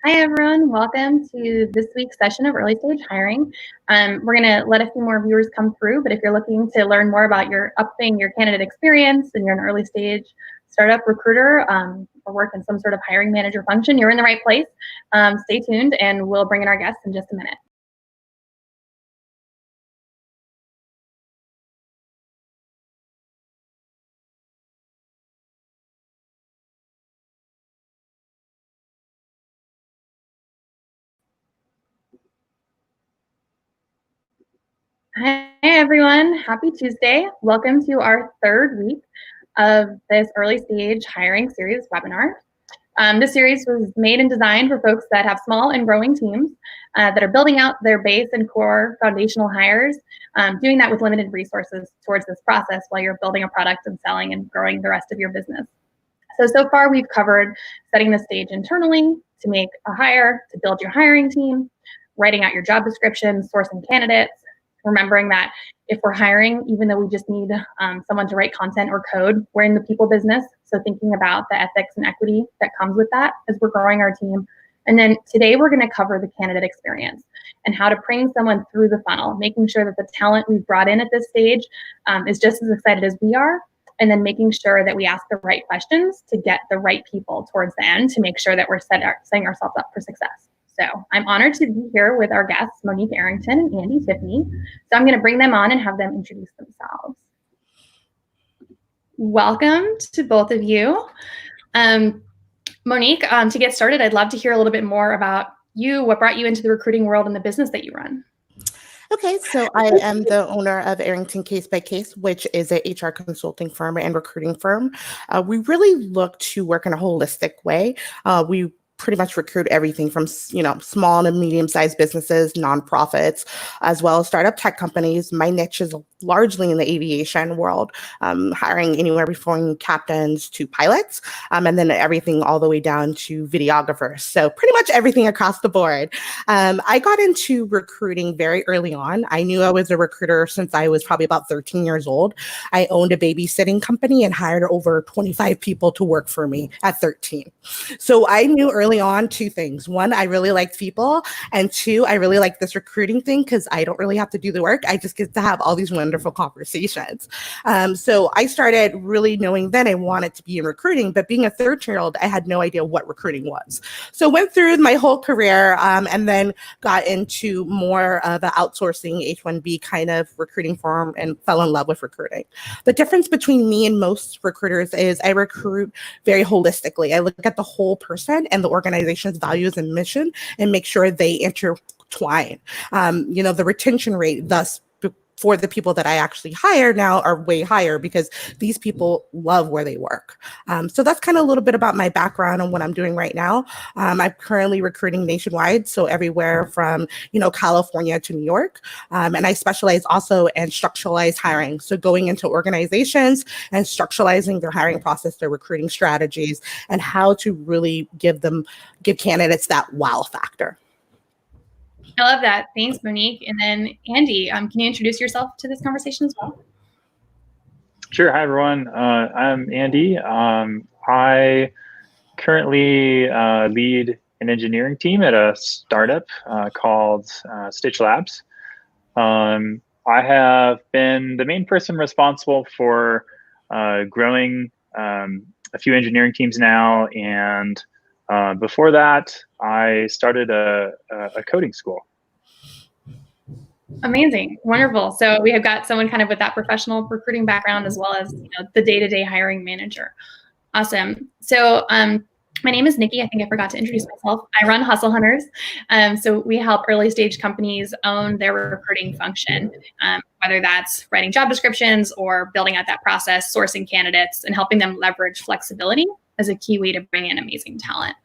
Hi, everyone. Welcome to this week's session of early stage hiring. We're going to let a few more viewers come through, but if you're looking to learn more about upping your candidate experience and you're an early stage startup recruiter or work in some sort of hiring manager function, you're in the right place. Stay tuned and we'll bring in our guests in just a minute. Hi, everyone. Happy Tuesday. Welcome to our third week of this early stage hiring series webinar. This series was made and designed for folks that have small and growing teams that are building out their base and core foundational hires, doing that with limited resources towards this process while you're building a product and selling and growing the rest of your business. So far we've covered setting the stage internally to make a hire, to build your hiring team, writing out your job description, sourcing candidates, remembering that if we're hiring, even though we just need someone to write content or code, we're in the people business. So thinking about the ethics and equity that comes with that as we're growing our team. And then today we're going to cover the candidate experience and how to bring someone through the funnel, making sure that the talent we've brought in at this stage is just as excited as we are. And then making sure that we ask the right questions to get the right people towards the end to make sure that we're setting ourselves up for success. So I'm honored to be here with our guests, Monique, Arrington, and Andy, Tiffany. So I'm going to bring them on and have them introduce themselves. Welcome to both of you. Monique, to get started, I'd love to hear a little bit more about you, what brought you into the recruiting world and the business that you run. Okay, so I am the owner of Arrington Case by Case, which is an HR consulting firm and recruiting firm. We really look to work in a holistic way. We pretty much recruit everything from, small to medium-sized businesses, nonprofits, as well as startup tech companies. My niche is largely in the aviation world, hiring anywhere from captains to pilots, and then everything all the way down to videographers. So pretty much everything across the board. I got into recruiting very early on. I knew I was a recruiter since I was probably about 13 years old. I owned a babysitting company and hired over 25 people to work for me at 13. So I knew early on two things. One, I really liked people. And two, I really like this recruiting thing because I don't really have to do the work. I just get to have all these wonderful conversations. So I started really knowing then I wanted to be in recruiting, but being a 13-year-old, I had no idea what recruiting was. So went through my whole career and then got into more of the outsourcing H-1B kind of recruiting firm and fell in love with recruiting. The difference between me and most recruiters is I recruit very holistically. I look at the whole person and the organization's values and mission and make sure they intertwine. The retention rate thus for the people that I actually hire now are way higher because these people love where they work. So that's kind of a little bit about my background and what I'm doing right now. I'm currently recruiting nationwide, so everywhere from, California to New York. And I specialize also in structuralized hiring. So going into organizations and structuralizing their hiring process, their recruiting strategies, and how to really give candidates that wow factor. I love that. Thanks, Monique. And then Andy, can you introduce yourself to this conversation as well? Sure. Hi, everyone. I'm Andy. I currently lead an engineering team at a startup called Stitch Labs. I have been the main person responsible for growing a few engineering teams now, and before that, I started a coding school. Amazing. Wonderful. So we have got someone kind of with that professional recruiting background as well as the day-to-day hiring manager. Awesome. So my name is Nikki. I think I forgot to introduce myself. I run Hustle Hunters. So we help early stage companies own their recruiting function, whether that's writing job descriptions or building out that process, sourcing candidates, and helping them leverage flexibility as a key way to bring in amazing talent.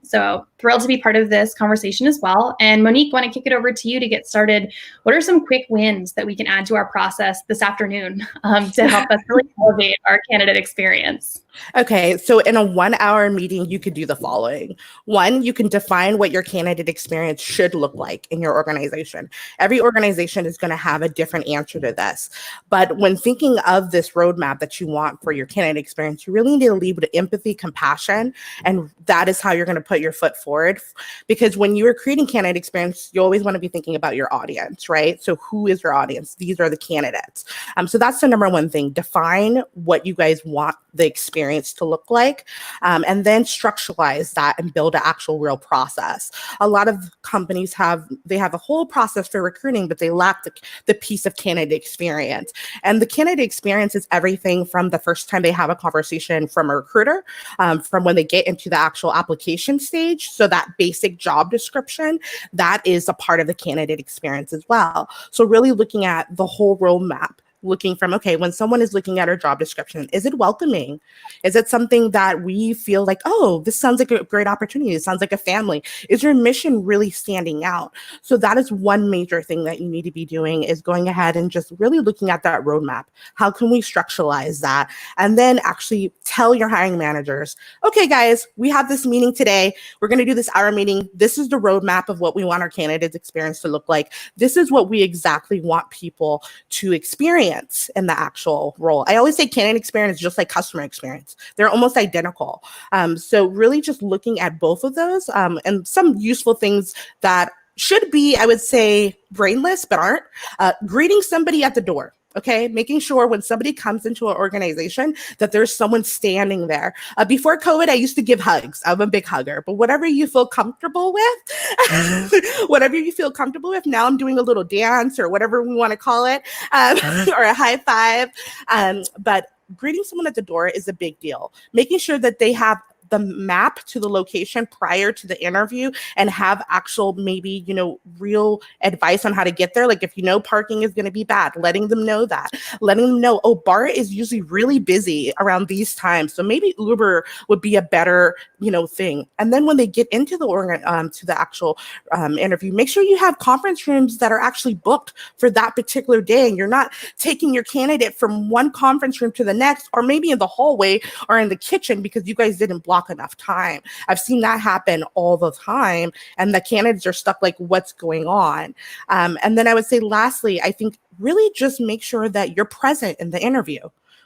So thrilled to be part of this conversation as well. And Monique, want to kick it over to you to get started. What are some quick wins that we can add to our process this afternoon to help us really elevate our candidate experience? Okay, so in a 1-hour meeting, you could do the following. One, you can define what your candidate experience should look like in your organization. Every organization is going to have a different answer to this. But when thinking of this roadmap that you want for your candidate experience, you really need to lead with empathy, compassion, and that is how you're going to put your foot forward. Because when you're creating candidate experience, you always want to be thinking about your audience, right? So who is your audience? These are the candidates. So that's the number one thing. Define what you guys want the experience to look like, and then structuralize that and build an actual real process. A lot of companies have a whole process for recruiting, but they lack the piece of candidate experience. And the candidate experience is everything from the first time they have a conversation from a recruiter, from when they get into the actual application stage. So that basic job description, that is a part of the candidate experience as well. So really looking at the whole roadmap, looking from, okay, when someone is looking at our job description, is it welcoming? Is it something that we feel like, oh, this sounds like a great opportunity? It sounds like a family. Is your mission really standing out? So that is one major thing that you need to be doing, is going ahead and just really looking at that roadmap. How can we structuralize that? And then actually tell your hiring managers, okay, guys, we have this meeting today. We're going to do this hour meeting. This is the roadmap of what we want our candidates experience to look like. This is what we exactly want people to experience in the actual role. I always say candidate experience is just like customer experience. They're almost identical. So really just looking at both of those, and some useful things that should be, I would say, brainless, but aren't. Greeting somebody at the door. Okay, making sure when somebody comes into an organization that there's someone standing there. Before COVID, I used to give hugs. I'm a big hugger, but whatever you feel comfortable with, whatever you feel comfortable with. Now I'm doing a little dance or whatever we want to call it, or a high five. But greeting someone at the door is a big deal. Making sure that they have the map to the location prior to the interview and have actual, maybe, real advice on how to get there. Like if parking is going to be bad, letting them know that, letting them know, oh, BART is usually really busy around these times. So maybe Uber would be a better, thing. And then when they get into the actual interview, make sure you have conference rooms that are actually booked for that particular day. And you're not taking your candidate from one conference room to the next, or maybe in the hallway or in the kitchen because you guys didn't block enough time. I've seen that happen all the time, and the candidates are stuck like, what's going on? And then I would say, lastly, I think really just make sure that you're present in the interview.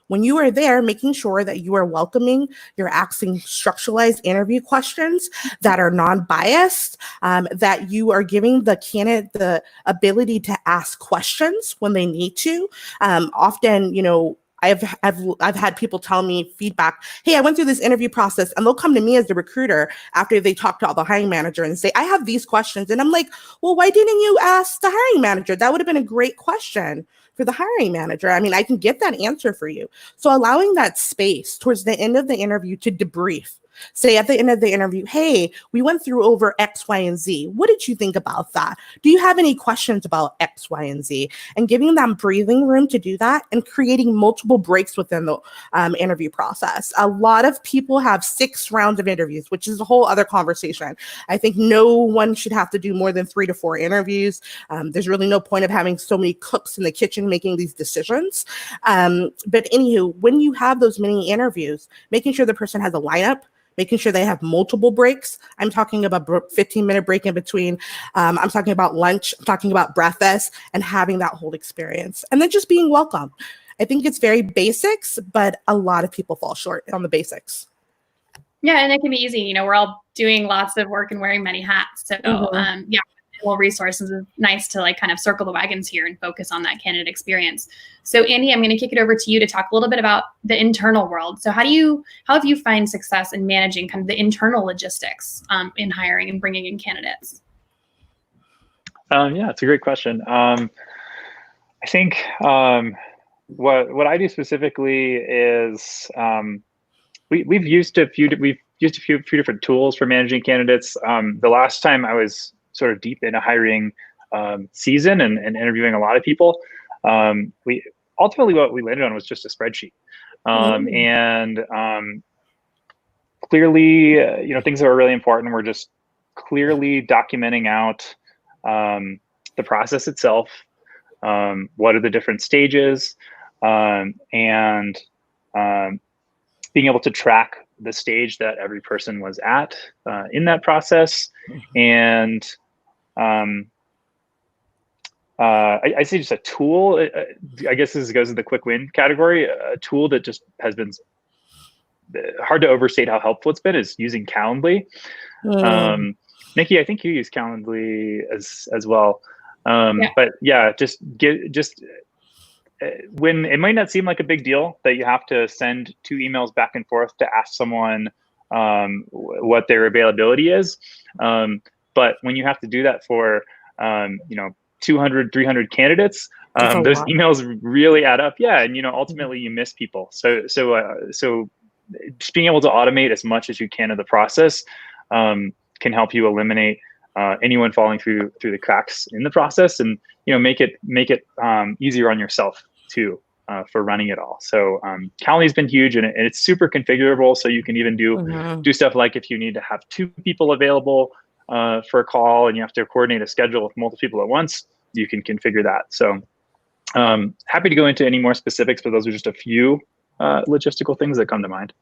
When you are there, making sure that you are welcoming, you're asking structuralized interview questions that are non-biased, that you are giving the candidate the ability to ask questions when they need to. Often, I've had people tell me feedback, hey, I went through this interview process, and they'll come to me as the recruiter after they talk to the hiring manager and say, I have these questions. And I'm like, well, why didn't you ask the hiring manager? That would have been a great question for the hiring manager. I mean, I can get that answer for you. So allowing that space towards the end of the interview to debrief. Say at the end of the interview, hey, we went through over X, Y, and Z. What did you think about that? Do you have any questions about X, Y, and Z? And giving them breathing room to do that, and creating multiple breaks within the interview process. A lot of people have 6 rounds of interviews, which is a whole other conversation. I think no one should have to do more than 3 to 4 interviews. There's really no point of having so many cooks in the kitchen making these decisions. But anywho, when you have those many interviews, making sure the person has a lineup, making sure they have multiple breaks. I'm talking about 15-minute break in between. I'm talking about lunch. I'm talking about breakfast, and having that whole experience. And then just being welcome. I think it's very basics, but a lot of people fall short on the basics. Yeah, and it can be easy. We're all doing lots of work and wearing many hats. So well, resources is nice to kind of circle the wagons here and focus on that candidate experience. So Andy, I'm going to kick it over to you to talk a little bit about the internal world. So how have you find success in managing kind of the internal logistics in hiring and bringing in candidates? Yeah, it's a great question. I think what I do specifically is we've used a few different tools for managing candidates. The last time I was sort of deep in a hiring season and interviewing a lot of people, we ultimately what we landed on was just a spreadsheet. And clearly, things that are really important, we're just clearly documenting out the process itself, what are the different stages, and being able to track the stage that every person was at in that process. And I say just a tool. I guess this goes in the quick win category. A tool that just has been hard to overstate how helpful it's been is using Calendly. Nikki, I think you use Calendly as well. But yeah, when it might not seem like a big deal that you have to send 2 emails back and forth to ask someone what their availability is. But when you have to do that for, 200, 300 candidates, those emails really add up. Yeah. And, ultimately you miss people. So just being able to automate as much as you can of the process can help you eliminate anyone falling through the cracks in the process, and make it easier on yourself too for running it all. So Calendly's been huge, and it's super configurable. So you can even do stuff like if you need to have 2 people available for a call and you have to coordinate a schedule with multiple people at once, you can configure that. So happy to go into any more specifics, but those are just a few logistical things that come to mind.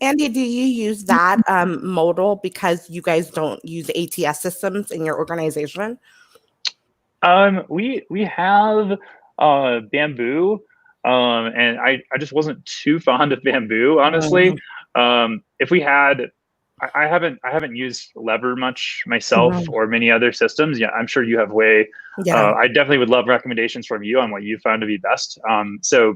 Andy, do you use that modal because you guys don't use ATS systems in your organization? We have Bamboo, and I just wasn't too fond of Bamboo, honestly. If we had, I haven't used Lever much myself or many other systems. Yeah, I'm sure you have way. I definitely would love recommendations from you on what you found to be best. So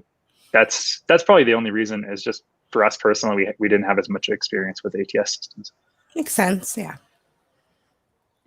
that's probably the only reason, is just for us personally, we didn't have as much experience with ATS systems. Makes sense. Yeah.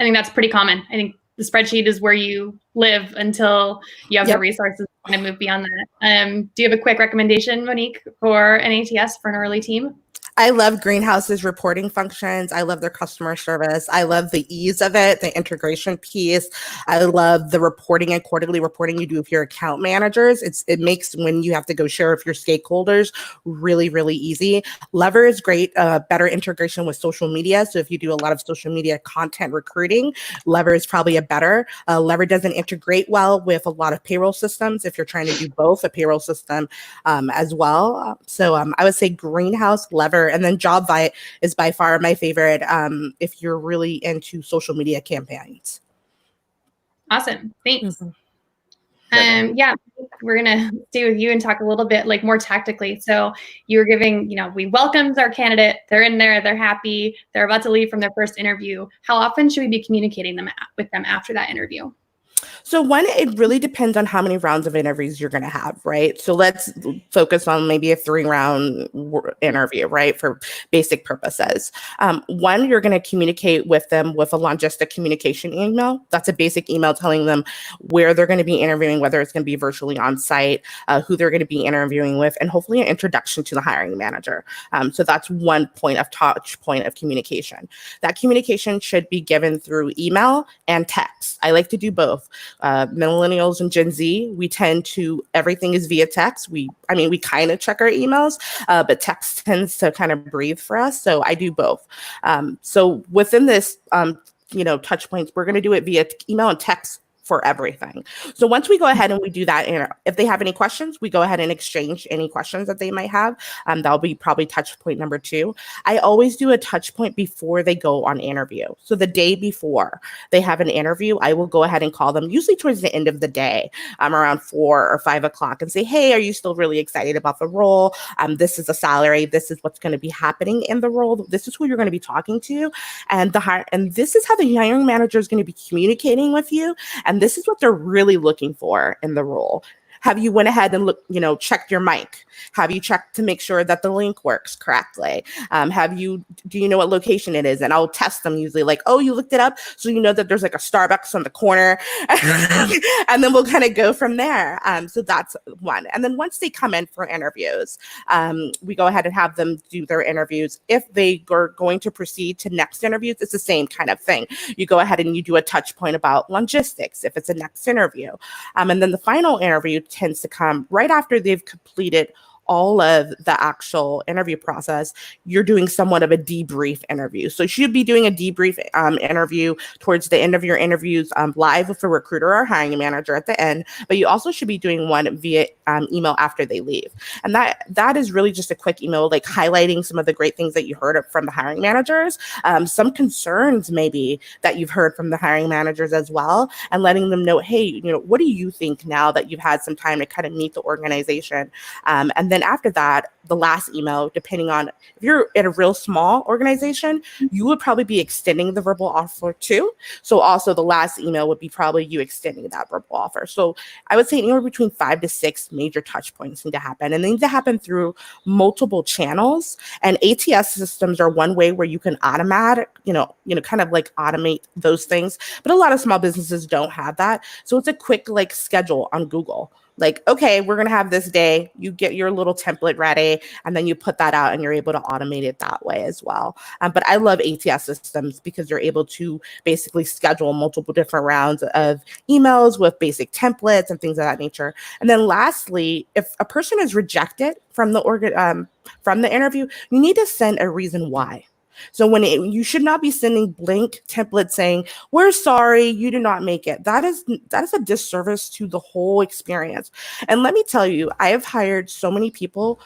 I think that's pretty common. I think the spreadsheet is where you live until you have the resources to kind of move beyond that. Do you have a quick recommendation, Monique, for an ATS for an early team? I love Greenhouse's reporting functions. I love their customer service. I love the ease of it, the integration piece. I love the reporting and quarterly reporting you do with your account managers. It makes when you have to go share with your stakeholders really, really easy. Lever is great, better integration with social media. So if you do a lot of social media content recruiting, Lever is probably a better. Lever doesn't integrate well with a lot of payroll systems if you're trying to do both, a payroll system as well. So I would say Greenhouse, Lever, and then JobVite is by far my favorite if you're really into social media campaigns. Awesome. Thanks. We're gonna stay with you and talk a little bit more tactically. So you were giving, we welcomed our candidate. They're in there. They're happy. They're about to leave from their first interview. How often should we be communicating with them after that interview? So it really depends on how many rounds of interviews you're going to have, right? So let's focus on maybe a 3-round interview, right? For basic purposes. One, you're going to communicate with them with a logistic communication email. That's a basic email telling them where they're going to be interviewing, whether it's going to be virtually on site, who they're going to be interviewing with, and hopefully an introduction to the hiring manager. So that's one touch point of communication. That communication should be given through email and text. I like to do both. Millennials and Gen Z, we tend to, everything is via text. We kind of check our emails, but text tends to kind of breathe for us. So I do both. So within this, touch points, we're going to do it via email and text for everything. So once we go ahead and we do that, and if they have any questions, we go ahead and exchange any questions that they might have. That'll be probably touch point number 2. I always do a touch point before they go on interview. So the day before they have an interview, I will go ahead and call them, usually towards the end of the day, around 4 or 5 o'clock, and say, hey, are you still really excited about the role? This is the salary. This is what's going to be happening in the role. This is who you're going to be talking to. And this is how the hiring manager is going to be communicating with you. And this is what they're really looking for in the role. Have you went ahead and checked your mic? Have you checked to make sure that the link works correctly? Do you know what location it is? And I'll test them usually oh, you looked it up. So you know that there's a Starbucks on the corner and then we'll kind of go from there. So that's one. And then once they come in for interviews, we go ahead and have them do their interviews. If they are going to proceed to next interviews, it's the same kind of thing. You go ahead and you do a touch point about logistics if it's a next interview. And then the final interview tends to come right after they've completed all of the actual interview process. You're doing somewhat of a debrief interview. So you should be doing a debrief interview towards the end of your interviews live with a recruiter or hiring manager at the end, but you also should be doing one via email after they leave. And that is really just a quick email, highlighting some of the great things that you heard from the hiring managers, some concerns maybe that you've heard from the hiring managers as well, and letting them know, hey, what do you think now that you've had some time to kind of meet the organization? And then then after that, the last email, depending on if you're at a real small organization, you would probably be extending the verbal offer too. So also the last email would be probably you extending that verbal offer. So I would say anywhere between 5 to 6 major touch points need to happen, and they need to happen through multiple channels. And ATS systems are one way where you can kind of like automate those things. But a lot of small businesses don't have that. So it's a quick like schedule on Google. Like, okay, we're going to have this day, you get your little template ready, and then you put that out and you're able to automate it that way as well. But I love ATS systems because you're able to basically schedule multiple different rounds of emails with basic templates and things of that nature. And then lastly, if a person is rejected from the interview, you need to send a reason why. So you should not be sending blank templates saying, we're sorry, you did not make it. That is a disservice to the whole experience. And let me tell you, I have hired so many people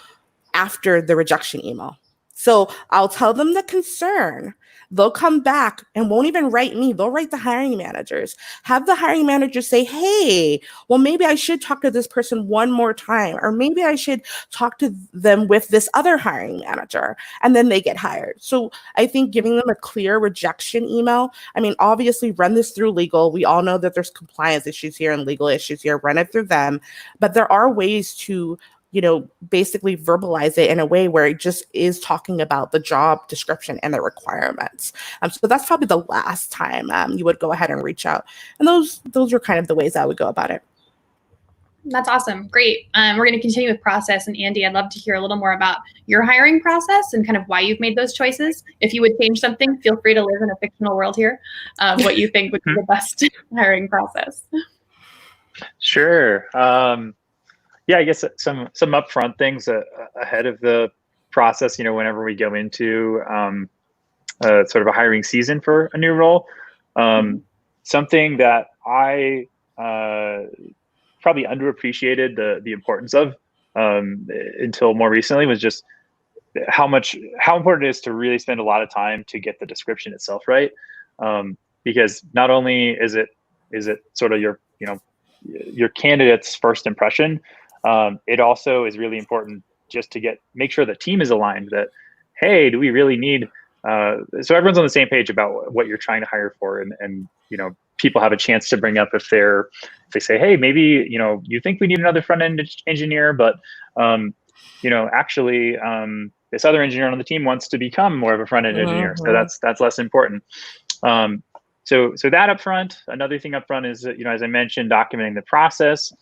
after the rejection email. So I'll tell them the concern. They'll come back and won't even write me. They'll write the hiring managers. Have the hiring manager say, hey, well, maybe I should talk to this person one more time, or maybe I should talk to them with this other hiring manager, and then they get hired. So I think giving them a clear rejection email, I mean, obviously run this through legal. We all know that there's compliance issues here and legal issues here. Run it through them. But there are ways to basically verbalize it in a way where it just is talking about the job description and the requirements. So that's probably the last time you would go ahead and reach out. And those are kind of the ways I would go about it. That's awesome. Great. We're going to continue with process. And Andy, I'd love to hear a little more about your hiring process and kind of why you've made those choices. If you would change something, feel free to live in a fictional world here. What you think would be the best hiring process. Sure. Yeah, I guess some upfront things ahead of the process. Whenever we go into sort of a hiring season for a new role, something that I probably underappreciated the importance of until more recently was just how important it is to really spend a lot of time to get the description itself right, because not only is it sort of your candidate's first impression. It also is really important just to make sure the team is aligned that, hey, do we really need, so everyone's on the same page about what you're trying to hire for. And people have a chance to bring up if they say, hey, maybe, you think we need another front end engineer, but, actually, this other engineer on the team wants to become more of a front end engineer. So that's less important. So that up front. Another thing up front is, as I mentioned, documenting the process.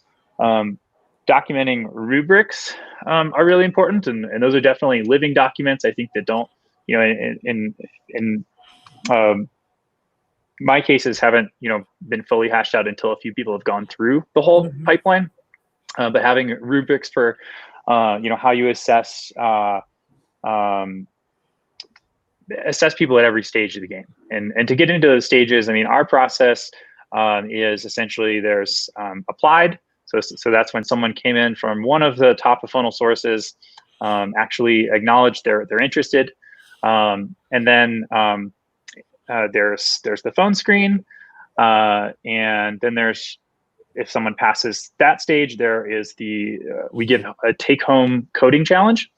Documenting rubrics are really important, and those are definitely living documents. I think that don't, in my cases haven't, been fully hashed out until a few people have gone through the whole pipeline. But having rubrics for, how you assess people at every stage of the game, and to get into those stages, I mean, our process is essentially there's applied. So that's when someone came in from one of the top of funnel sources, actually acknowledged they're interested, and then there's the phone screen, and then if someone passes that stage, there is we give a take-home coding challenge,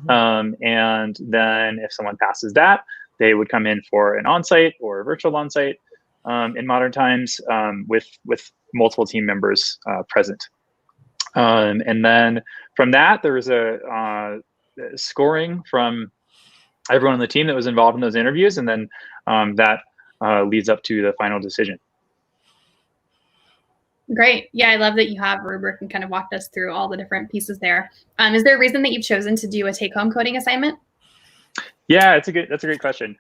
and then if someone passes that, they would come in for an on-site or a virtual on-site in modern times, with multiple team members present. And then from that, there was a scoring from everyone on the team that was involved in those interviews, and then that leads up to the final decision. Great. Yeah, I love that you have a rubric and kind of walked us through all the different pieces there. Is there a reason that you've chosen to do a take-home coding assignment? Yeah, that's a great question.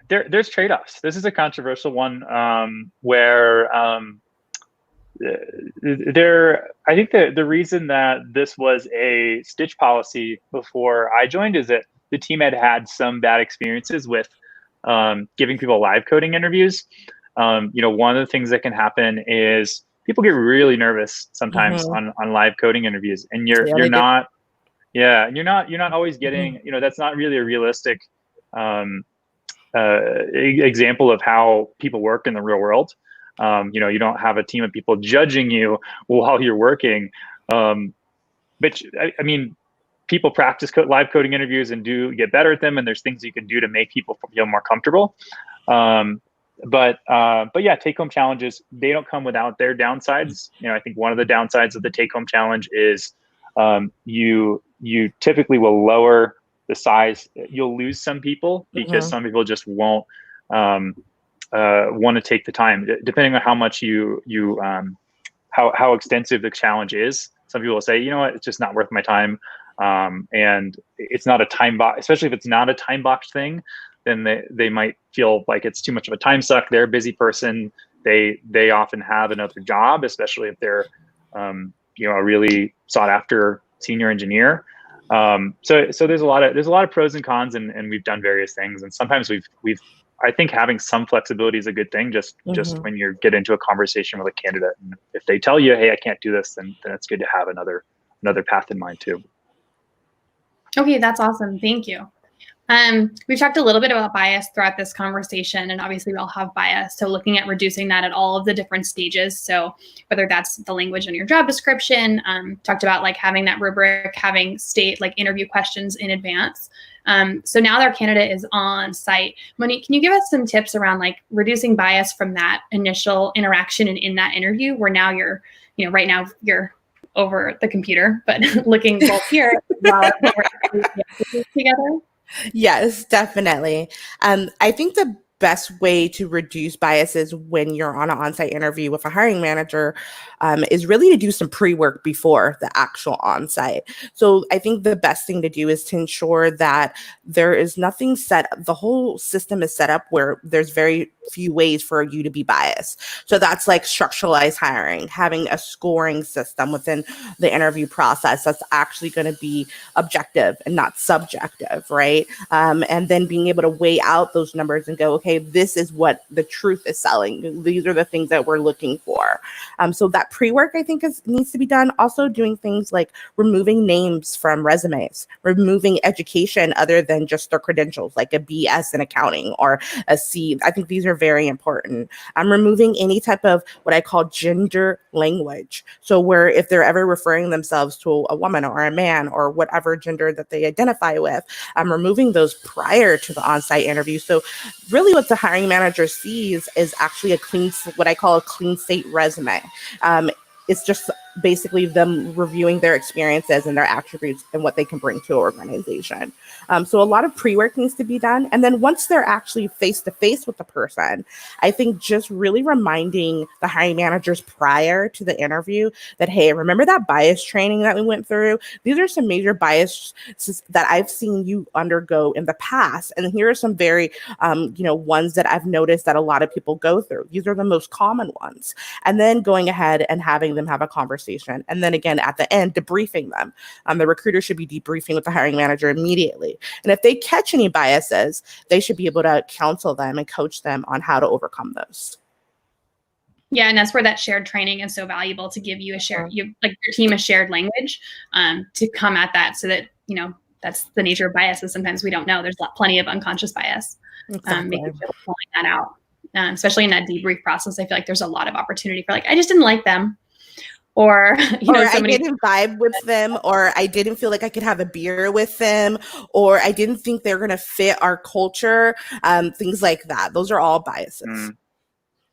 There's trade-offs. This is a controversial one, where I think the reason that this was a stitch policy before I joined is that the team had some bad experiences with giving people live coding interviews. One of the things that can happen is people get really nervous sometimes on live coding interviews, and you're not always getting, that's not really a realistic example of how people work in the real world. You don't have a team of people judging you while you're working. which I mean, people practice live coding interviews and do get better at them, and there's things you can do to make people feel more comfortable. But yeah, take home challenges, they don't come without their downsides. I think one of the downsides of the take home challenge is you typically will lower the size. You'll lose some people because some people just won't want to take the time, depending on how much how extensive the challenge is. Some people will say, it's just not worth my time. And it's not a time box, especially if it's not a time box thing, then they might feel like it's too much of a time suck. They're a busy person. They often have another job, especially if they're, a really sought after senior engineer. So there's a lot of pros and cons, and we've done various things. And sometimes I think having some flexibility is a good thing, just when you get into a conversation with a candidate. And if they tell you, hey, I can't do this, then it's good to have another path in mind too. Okay, that's awesome. Thank you. We've talked a little bit about bias throughout this conversation, and obviously we all have bias. So looking at reducing that at all of the different stages. So whether that's the language in your job description, talked about like having that rubric, having like interview questions in advance. So now that our candidate is on site, Monique, can you give us some tips around like reducing bias from that initial interaction and in that interview where now you're, right now you're over the computer, but looking both here while we're together? Yes, definitely. I think the best way to reduce biases when you're on an on-site interview with a hiring manager is really to do some pre-work before the actual on-site. So I think the best thing to do is to ensure that there is nothing the whole system is set up where there's very few ways for you to be biased. So that's like structuralized hiring, having a scoring system within the interview process that's actually going to be objective and not subjective, right? And then being able to weigh out those numbers and go, okay, this is what the truth is selling. These are the things that we're looking for. So that pre-work, I think, needs to be done. Also doing things like removing names from resumes, removing education other than just their credentials, like a BS in accounting or a C. I think these are very important. I'm removing any type of what I call gender language. So where if they're ever referring themselves to a woman or a man or whatever gender that they identify with, I'm removing those prior to the on-site interview. So really what the hiring manager sees is actually what I call a clean slate resume. It's just basically them reviewing their experiences and their attributes and what they can bring to an organization. So a lot of pre-work needs to be done. And then once they're actually face-to-face with the person, I think just really reminding the hiring managers prior to the interview that, hey, remember that bias training that we went through? These are some major biases that I've seen you undergo in the past. And here are some very, ones that I've noticed that a lot of people go through. These are the most common ones. And then going ahead and having them have a conversation. And then again, at the end, debriefing them. The recruiter should be debriefing with the hiring manager immediately. And if they catch any biases, they should be able to counsel them and coach them on how to overcome those. Yeah, and that's where that shared training is so valuable, to give you your team a shared language to come at that, so that, that's the nature of biases. Sometimes we don't know. There's plenty of unconscious bias. Exactly. Making sure we're pulling that out, especially in that debrief process. I feel like there's a lot of opportunity for I just didn't like them. Or, I didn't vibe with them, or I didn't feel like I could have a beer with them, or I didn't think they're going to fit our culture, things like that. Those are all biases.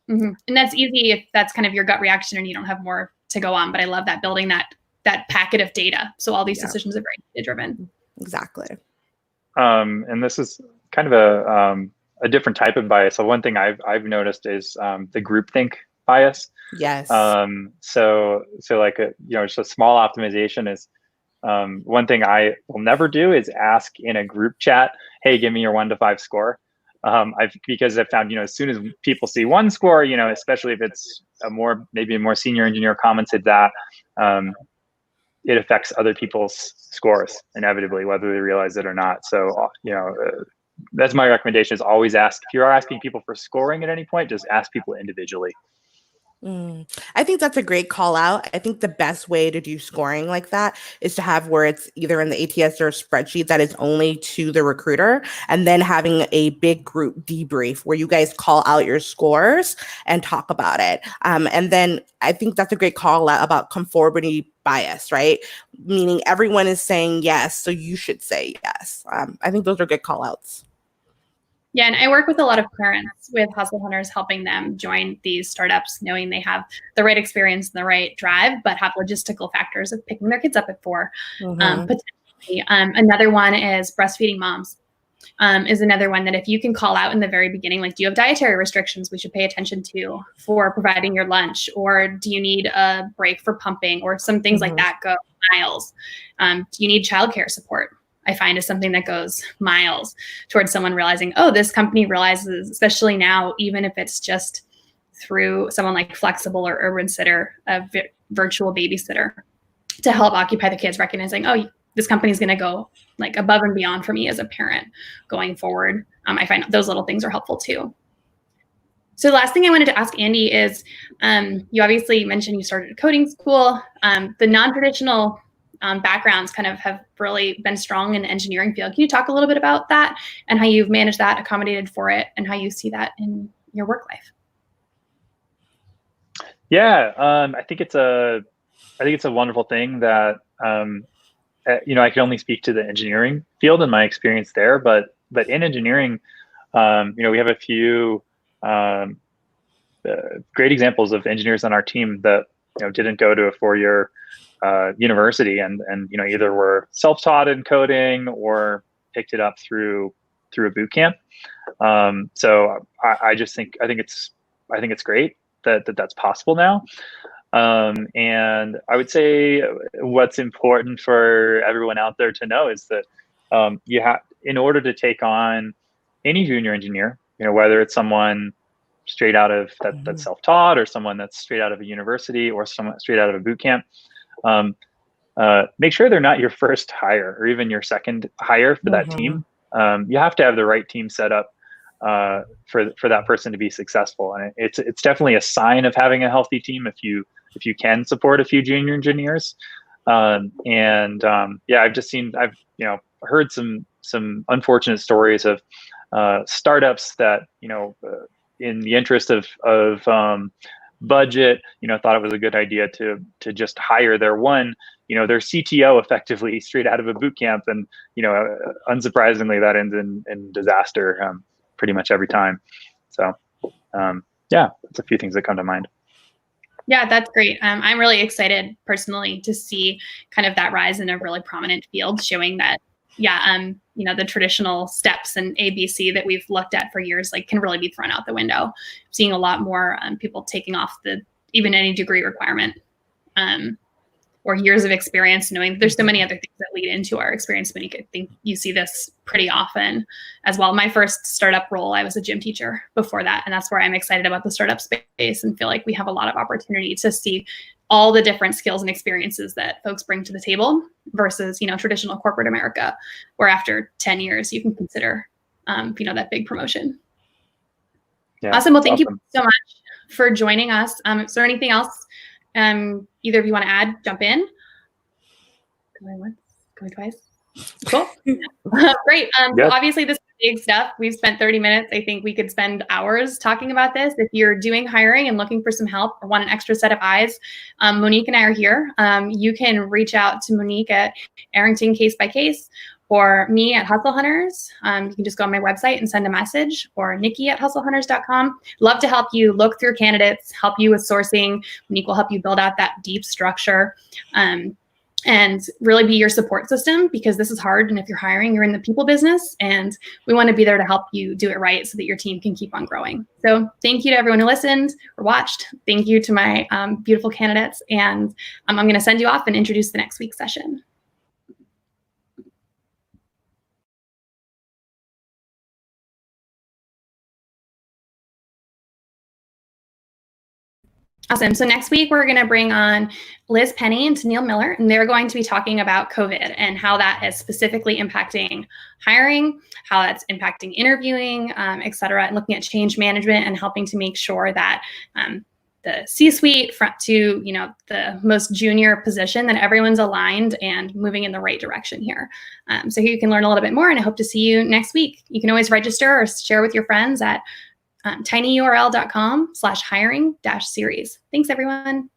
Mm-hmm. And that's easy if that's kind of your gut reaction and you don't have more to go on. But I love that, building that packet of data. So all these decisions are very data-driven. Exactly. And this is kind of a different type of bias. So one thing I've noticed is the groupthink bias. Yes. So like just a small optimization is one thing I will never do is ask in a group chat, hey, give me your 1 to 5 score. Because I've found, as soon as people see one score, especially if it's maybe a more senior engineer commented that, it affects other people's scores inevitably, whether they realize it or not. So, that's my recommendation, is always ask. If you are asking people for scoring at any point, just ask people individually. I think that's a great call out. I think the best way to do scoring like that is to have where it's either in the ATS or a spreadsheet that is only to the recruiter, and then having a big group debrief where you guys call out your scores and talk about it. And then I think that's a great call out about conformity bias, right? Meaning everyone is saying yes, so you should say yes. I think those are good call outs. Yeah, and I work with a lot of parents with hustle hunters, helping them join these startups, knowing they have the right experience and the right drive, but have logistical factors of picking their kids up at 4. Potentially, another one is breastfeeding moms. Is another one that if you can call out in the very beginning, like, do you have dietary restrictions we should pay attention to for providing your lunch, or do you need a break for pumping, or some things like that go miles. Do you need childcare support? I find is something that goes miles towards someone realizing, oh, this company realizes, especially now, even if it's just through someone like Flexible or Urban Sitter, a virtual babysitter, to help occupy the kids, recognizing, oh, this company is going to go like above and beyond for me as a parent going forward. I find those little things are helpful too. So the last thing I wanted to ask Andy is, you obviously mentioned you started a coding school. The non-traditional backgrounds kind of have really been strong in the engineering field. Can you talk a little bit about that and how you've managed that, accommodated for it, and how you see that in your work life? Yeah, I think it's a wonderful thing that I can only speak to the engineering field and my experience there, but in engineering, we have a few great examples of engineers on our team that didn't go to a 4-year university and either were self-taught in coding or picked it up through a boot camp. So I think it's great that that's possible now. And I would say what's important for everyone out there to know is that you have, in order to take on any junior engineer, whether it's someone straight out of that's self-taught, or someone that's straight out of a university, or someone straight out of a boot camp, make sure they're not your first hire or even your second hire for that team. You have to have the right team set up for that person to be successful, and it's definitely a sign of having a healthy team if you can support a few junior engineers. I've heard some unfortunate stories of startups that in the interest of budget, thought it was a good idea to just hire their CTO effectively straight out of a boot camp, and unsurprisingly that ends in disaster pretty much every time. So that's a few things that come to mind. Yeah, that's great. I'm really excited personally to see kind of that rise in a really prominent field, showing that, the traditional steps and ABC that we've looked at for years, can really be thrown out the window. Seeing a lot more people taking off even any degree requirement or years of experience, knowing that there's so many other things that lead into our experience. Monique, I think you see this pretty often as well. My first startup role, I was a gym teacher before that. And that's where I'm excited about the startup space and feel like we have a lot of opportunity to see all the different skills and experiences that folks bring to the table versus, traditional corporate America, where after 10 years, you can consider, that big promotion. Yeah, awesome. Well, thank you so much for joining us. Is there anything else either of you want to add? Jump in. Going once, going twice. Cool. Great. So obviously this is big stuff. We've spent 30 minutes. I think we could spend hours talking about this. If you're doing hiring and looking for some help or want an extra set of eyes, Monique and I are here. You can reach out to Monique at Arrington Case by Case, or me at Hustle Hunters. You can just go on my website and send a message, or Nikki at hustlehunters.com. Love to help you look through candidates, help you with sourcing. Monique will help you build out that deep structure and really be your support system, because this is hard. And if you're hiring, you're in the people business, and we want to be there to help you do it right so that your team can keep on growing. So thank you to everyone who listened or watched. Thank you to my beautiful candidates. And I'm going to send you off and introduce the next week's session. Awesome. So next week, we're going to bring on Liz Penny and Neil Miller, and they're going to be talking about COVID and how that is specifically impacting hiring, how that's impacting interviewing, et cetera, and looking at change management and helping to make sure that the C-suite front to, you know, the most junior position, then everyone's aligned and moving in the right direction here. So here you can learn a little bit more, and I hope to see you next week. You can always register or share with your friends at tinyurl.com/hiring-series. Thanks, everyone.